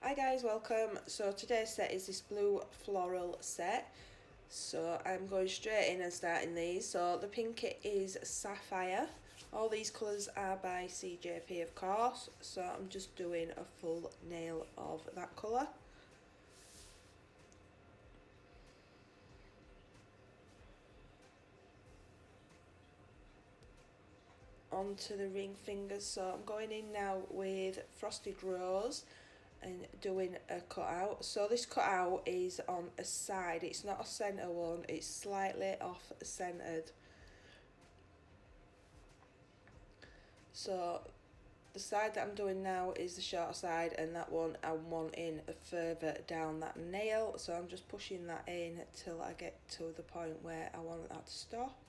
Hi guys, welcome. So today's set is this blue floral set. So I'm going straight in and starting these. So the pink is sapphire. All these colours are by CJP of course. So I'm just doing a full nail of that colour. Onto the ring fingers. So I'm going in now with Frosted Rose and doing a cutout. So this cutout is on a side, it's not a centre one, it's slightly off centred. So the side that I'm doing now is the short side, and that one I'm wanting further down that nail, so I'm just pushing that in till I get to the point where I want that to stop.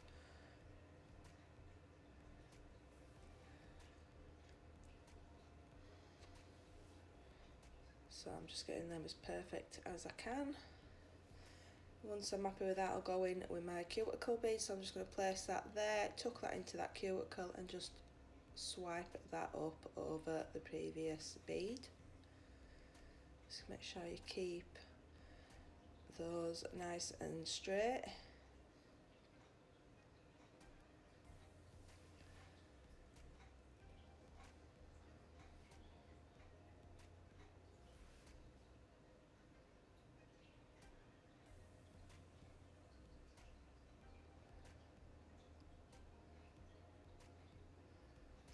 So I'm just getting them as perfect as I can. Once I'm happy with that, I'll go in with my cuticle bead, so I'm just going to place that there, tuck that into that cuticle and just swipe that up over the previous bead. Just make sure you keep those nice and straight.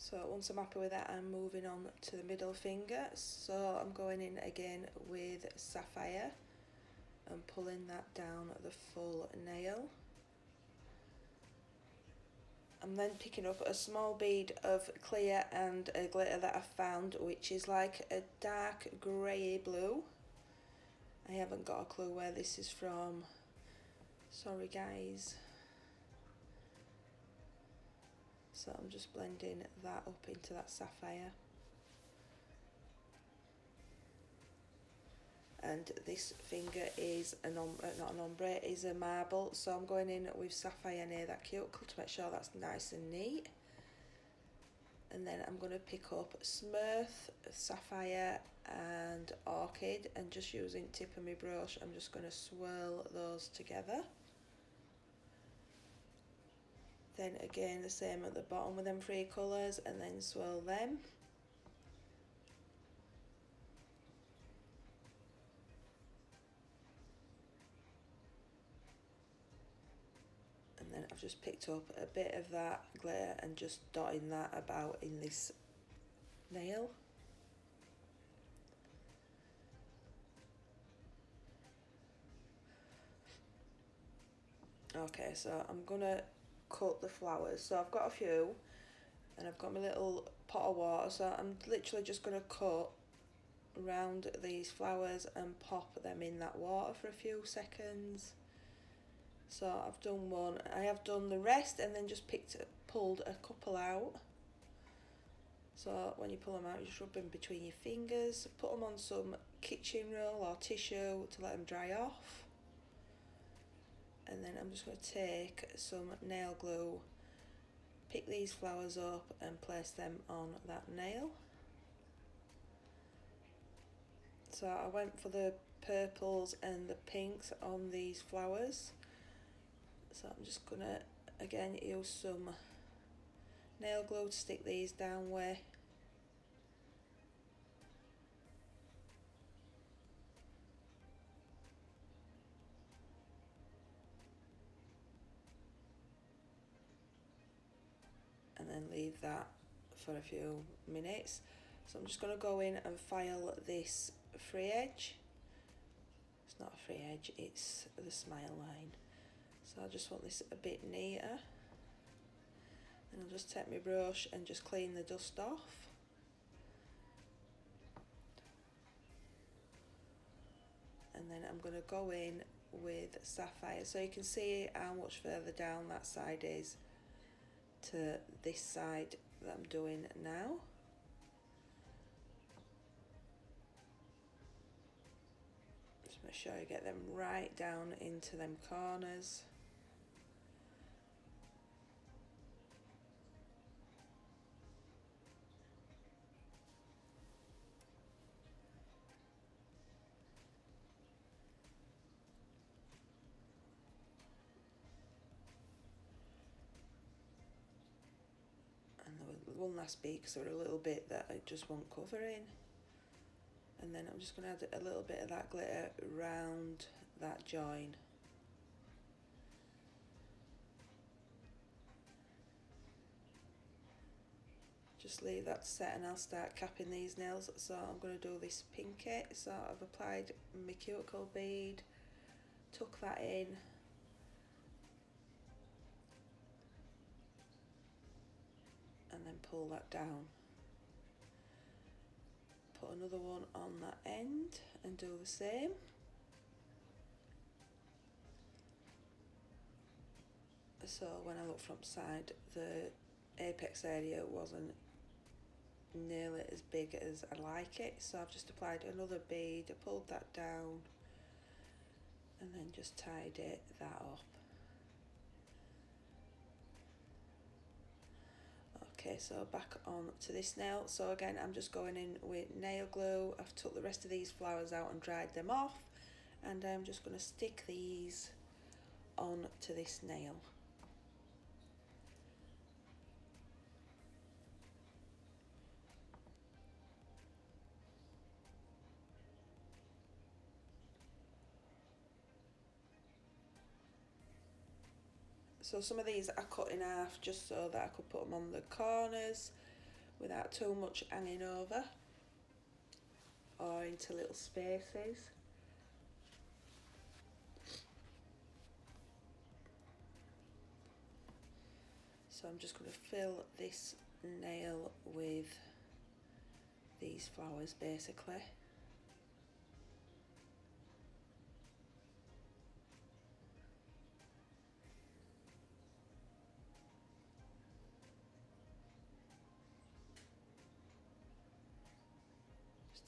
So once I'm happy with that, I'm moving on to the middle finger. So I'm going in again with sapphire and pulling that down the full nail. I'm then picking up a small bead of clear and a glitter that I found, which is like a dark grey blue. I haven't got a clue where this is from, sorry guys. So I'm just blending that up into that sapphire. And this finger is not an ombre, is a marble, so I'm going in with sapphire near that cuticle to make sure that's nice and neat. And then I'm going to pick up smurf, sapphire and orchid, and just using tip of my brush I'm just going to swirl those together. Then again the same at the bottom with them three colours, and then swirl them. And then I've just picked up a bit of that glitter and just dotting that about in this nail. Okay, so I'm gonna cut the flowers. So I've got a few and I've got my little pot of water, so I'm literally just gonna cut around these flowers and pop them in that water for a few seconds. So I've done one, I have done the rest and then just pulled a couple out. So when you pull them out, you just rub them between your fingers, put them on some kitchen roll or tissue to let them dry off. And then I'm just going to take some nail glue, pick these flowers up and place them on that nail. So I went for the purples and the pinks on these flowers. So I'm just going to again use some nail glue to stick these down with. And then leave that for a few minutes. So I'm just going to go in and file this free edge. It's not a free edge, it's the smile line. So I just want this a bit neater. And I'll just take my brush and just clean the dust off. And then I'm going to go in with sapphire, so you can see how much further down that side is to this side that I'm doing now. Just make sure you get them right down into them corners. one last bead because there are a little bit that I just won't cover in. And then I'm just going to add a little bit of that glitter around that join. Just leave that set and I'll start capping these nails. So I'm going to do this pinky. So I've applied my cuticle bead, tuck that in, and then pull that down. Put another one on that end and do the same. So when I look from side, the apex area wasn't nearly as big as I like it, so I've just applied another bead, pulled that down, and then just tied that up. Okay, so back on to this nail. So again, I'm just going in with nail glue. I've took the rest of these flowers out and dried them off, and I'm just going to stick these on to this nail. So some of these I cut in half just so that I could put them on the corners without too much hanging over or into little spaces. So I'm just going to fill this nail with these flowers basically.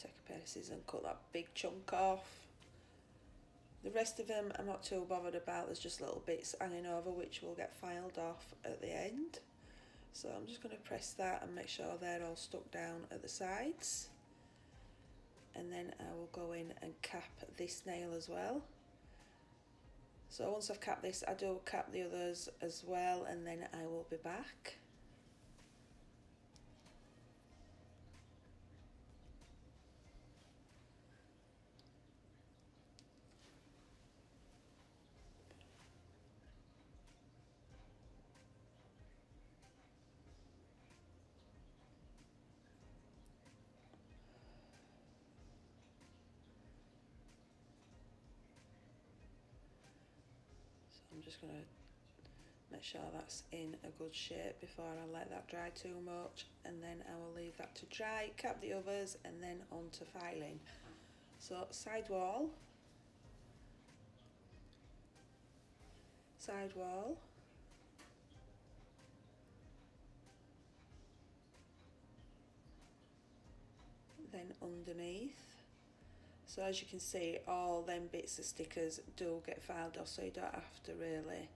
Take a pair of scissors and cut that big chunk off. The rest of them I'm not too bothered about, there's just little bits hanging over which will get filed off at the end. So I'm just going to press that and make sure they're all stuck down at the sides. And then I will go in and cap this nail as well. So once I've capped this, I do cap the others as well, and then I will be back. I'm just going to make sure that's in a good shape before I let that dry too much, and then I will leave that to dry, cap the others, and then on to filing. So side wall, then underneath. So as you can see, all them bits of stickers do get filed off, so you don't have to really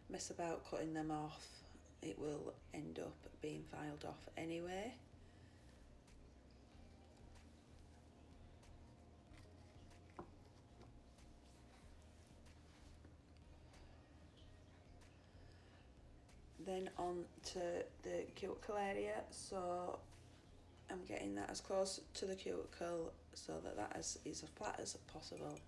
mess about cutting them off. It will end up being filed off anyway. Then on to the cuticle area, so I'm getting that as close to the cuticle so that that is as flat as possible.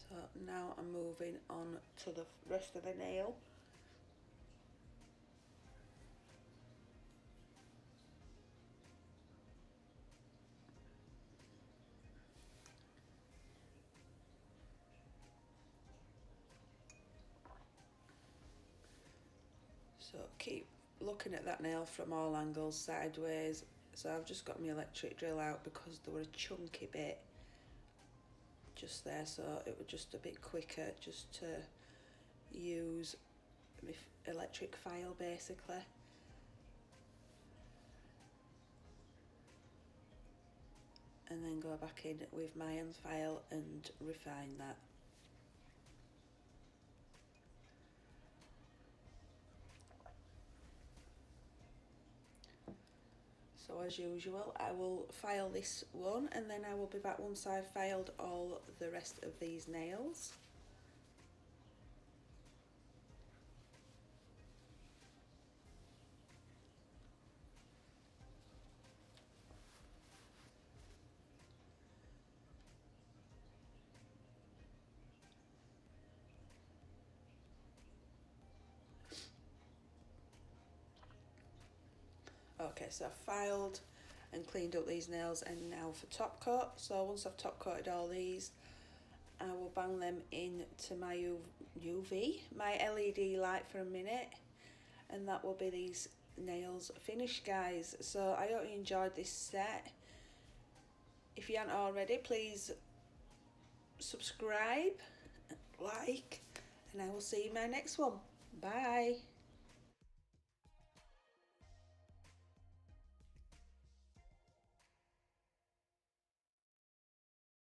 So now I'm moving on to the rest of the nail. So keep looking at that nail from all angles, sideways. So I've just got my electric drill out because there were a chunky bit just there, so it was just a bit quicker just to use my electric file basically. and then go back in with my hand file and refine that. So as usual, I will file this one and then I will be back once I've filed all the rest of these nails. Okay, so I've filed and cleaned up these nails, and now for top coat. So once I've top coated all these, I will bang them into my my LED light for a minute, and that will be these nails finished, guys. So I hope you enjoyed this set. If you haven't already, please subscribe, like, and I will see you in my next one. Bye.